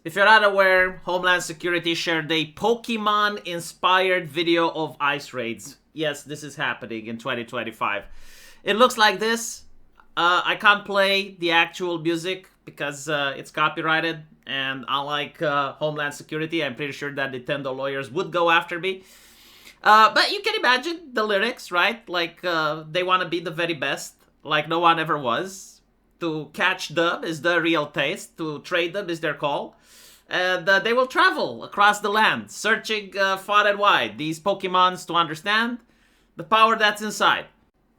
If you're not aware, Homeland Security shared a Pokemon-inspired video of ICE raids. Yes, this is happening in 2025. It looks like this. I can't play the actual music because it's copyrighted, and unlike Homeland Security, I'm pretty sure that Nintendo lawyers would go after me. But you can imagine the lyrics, right? Like, they want to be the very best, like no one ever was. To catch them is the real taste. To trade them is their call. And they will travel across the land, searching far and wide these Pokemons to understand the power that's inside.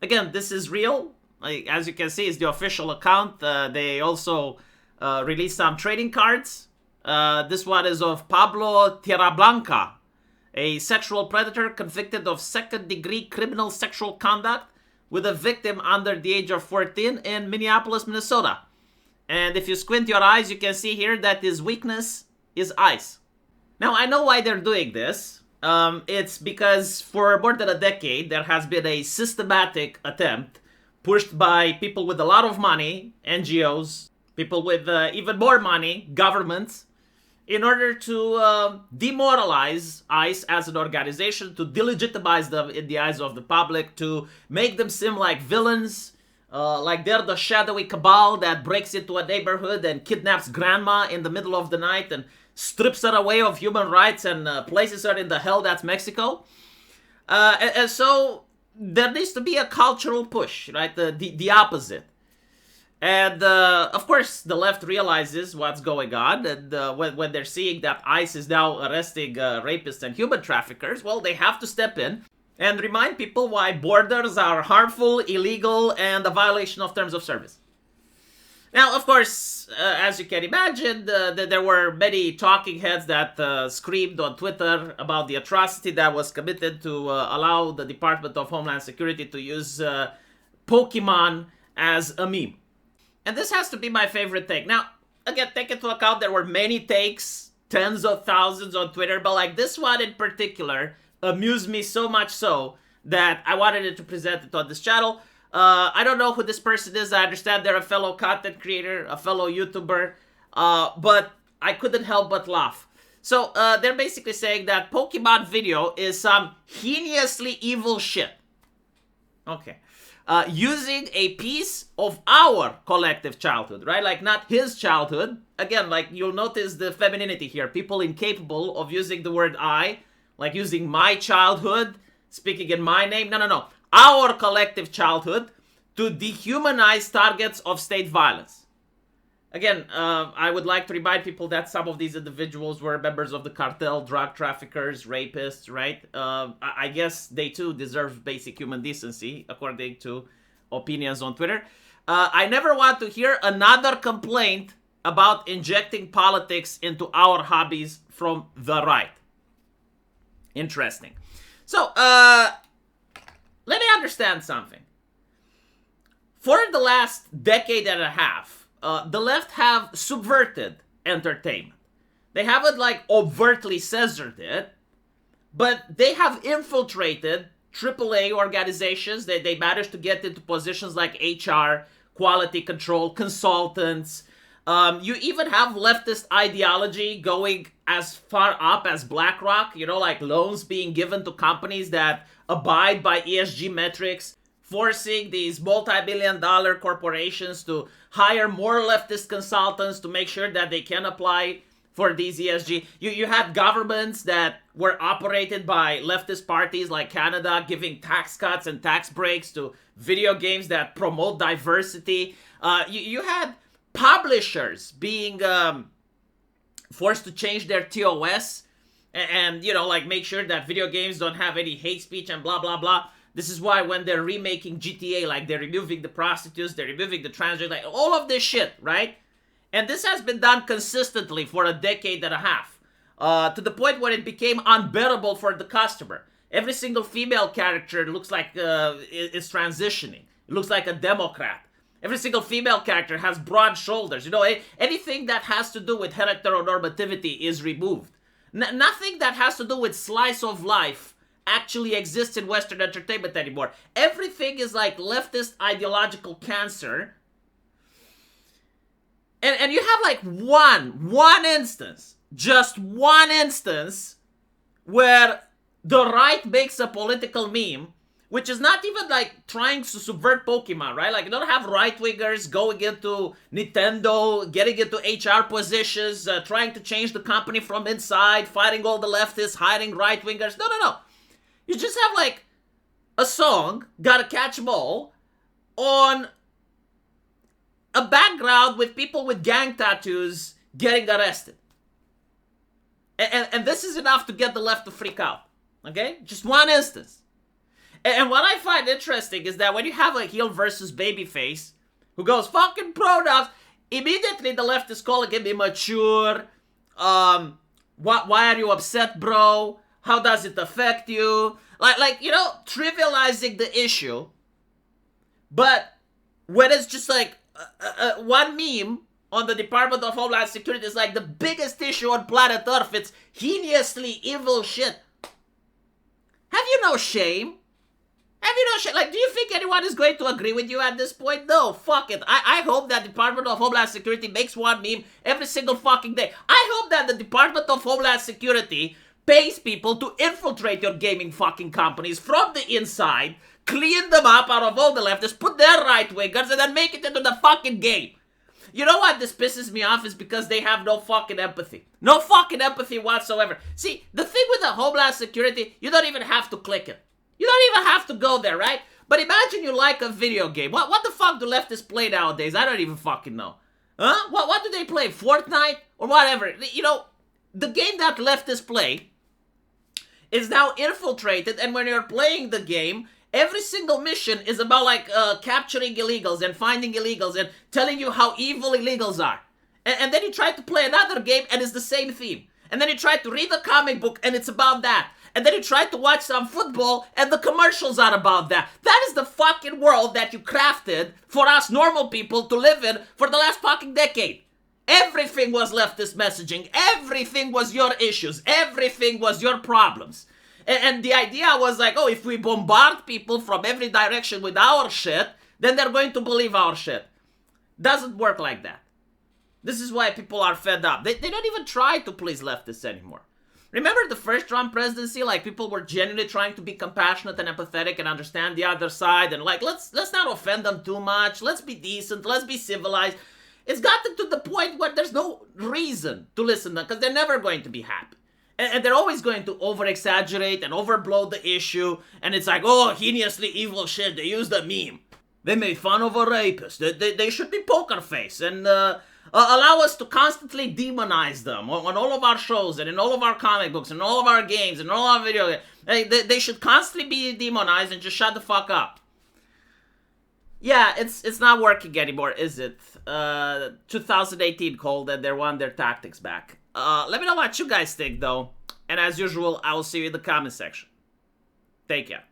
Again, this is real. As you can see, it's the official account. They also released some trading cards. This one is of Pablo Tierrablanca, a sexual predator convicted of second-degree criminal sexual conduct with a victim under the age of 14 in Minneapolis, Minnesota. And if you squint your eyes, you can see here that his weakness is ice. Now, I know why they're doing this. It's because for more than a decade, there has been a systematic attempt pushed by people with a lot of money, NGOs, people with even more money, governments, in order to demoralize ICE as an organization, to delegitimize them in the eyes of the public, to make them seem like villains, like they're the shadowy cabal that breaks into a neighborhood and kidnaps grandma in the middle of the night and strips her away of human rights and places her in the hell that's Mexico. And so there needs to be a cultural push, right? The opposite. And of course, the left realizes what's going on, and when they're seeing that ICE is now arresting rapists and human traffickers, well, they have to step in and remind people why borders are harmful, illegal, and a violation of terms of service. Now, of course, as you can imagine, there were many talking heads that screamed on Twitter about the atrocity that was committed to allow the Department of Homeland Security to use Pokemon as a meme. And this has to be my favorite take. Now, again, take into account there were many takes, tens of thousands on Twitter, but like this one in particular amused me so much so that I wanted to present it on this channel. I don't know who this person is. I understand they're a fellow content creator, a fellow YouTuber, but I couldn't help but laugh. So they're basically saying that Pokemon video is some heinously evil shit. Okay. Using a piece of our collective childhood, right? Like not his childhood. Again, like you'll notice the femininity here. People incapable of using the word I, like using my childhood, speaking in my name. No. Our collective childhood to dehumanize targets of state violence. Again, I would like to remind people that some of these individuals were members of the cartel, drug traffickers, rapists, right? I guess they too deserve basic human decency, according to opinions on Twitter. I never want to hear another complaint about injecting politics into our hobbies from the right. Interesting. So, let me understand something. For the last decade and a half, the left have subverted entertainment. They haven't like overtly censored it, but they have infiltrated AAA organizations. They managed to get into positions like HR, quality control, consultants. You even have leftist ideology going as far up as BlackRock, you know, like loans being given to companies that abide by ESG metrics, forcing these multi-billion-dollar corporations to hire more leftist consultants to make sure that they can apply for these ESG. You had governments that were operated by leftist parties like Canada giving tax cuts and tax breaks to video games that promote diversity. You had publishers being forced to change their TOS and, you know, like make sure that video games don't have any hate speech and blah, blah, blah. This is why when they're remaking GTA, like they're removing the prostitutes, they're removing the transgender, like all of this shit, right? And this has been done consistently for a decade and a half, to the point where it became unbearable for the customer. Every single female character looks like is transitioning. It looks like a Democrat. Every single female character has broad shoulders. You know, anything that has to do with heteronormativity is removed. Nothing that has to do with slice of life actually exists in Western entertainment anymore. Everything is like leftist ideological cancer. And you have like one instance, just one instance, where the right makes a political meme, which is not even like trying to subvert Pokemon, right? Like, you don't have right-wingers going into Nintendo, getting into HR positions, trying to change the company from inside, fighting all the leftists, hiding right-wingers. No. You just have like a song, Gotta Catch 'Em All, on a background with people with gang tattoos getting arrested. And this is enough to get the left to freak out. Okay? Just one instance. And what I find interesting is that when you have a heel versus babyface who goes fucking pronouns, immediately the left is calling him immature. Why are you upset, bro? How does it affect you? Like, you know, trivializing the issue. But when it's just like one meme on the Department of Homeland Security is like the biggest issue on planet Earth. It's heinously evil shit. Have you no shame? Have you no shame? Like, do you think anyone is going to agree with you at this point? No, fuck it. I hope that Department of Homeland Security makes one meme every single fucking day. I hope that the Department of Homeland Security pays people to infiltrate your gaming fucking companies from the inside, clean them up out of all the leftists, put their right-wingers, and then make it into the fucking game. You know what this pisses me off is because they have no fucking empathy. No fucking empathy whatsoever. See, the thing with the Homeland Security, you don't even have to click it. You don't even have to go there, right? But imagine you like a video game. What the fuck do leftists play nowadays? I don't even fucking know. Huh? What do they play? Fortnite? Or whatever. You know, the game that leftists play is now infiltrated, and when you're playing the game, every single mission is about like capturing illegals and finding illegals and telling you how evil illegals are. And then you try to play another game and it's the same theme. And then you try to read a comic book and it's about that. And then you try to watch some football and the commercials are about that. That is the fucking world that you crafted for us normal people to live in for the last fucking decade. Everything was leftist messaging. Everything was your issues. Everything was your problems. And the idea was like, oh, if we bombard people from every direction with our shit, then they're going to believe our shit. Doesn't work like that. This is why people are fed up. They don't even try to please leftists anymore. Remember the first Trump presidency? Like, people were genuinely trying to be compassionate and empathetic and understand the other side. And like, let's not offend them too much. Let's be decent. Let's be civilized. It's gotten to the point where there's no reason to listen to them because they're never going to be happy. And they're always going to over-exaggerate and overblow the issue. And it's like, oh, heinously evil shit. They used a meme. They made fun of a rapist. They should be poker face. And allow us to constantly demonize them on all of our shows and in all of our comic books and all of our games and all our video games. They should constantly be demonized and just shut the fuck up. Yeah, it's not working anymore, is it? 2018 called and they won their tactics back. Let me know what you guys think, though. And as usual, I will see you in the comment section. Take care.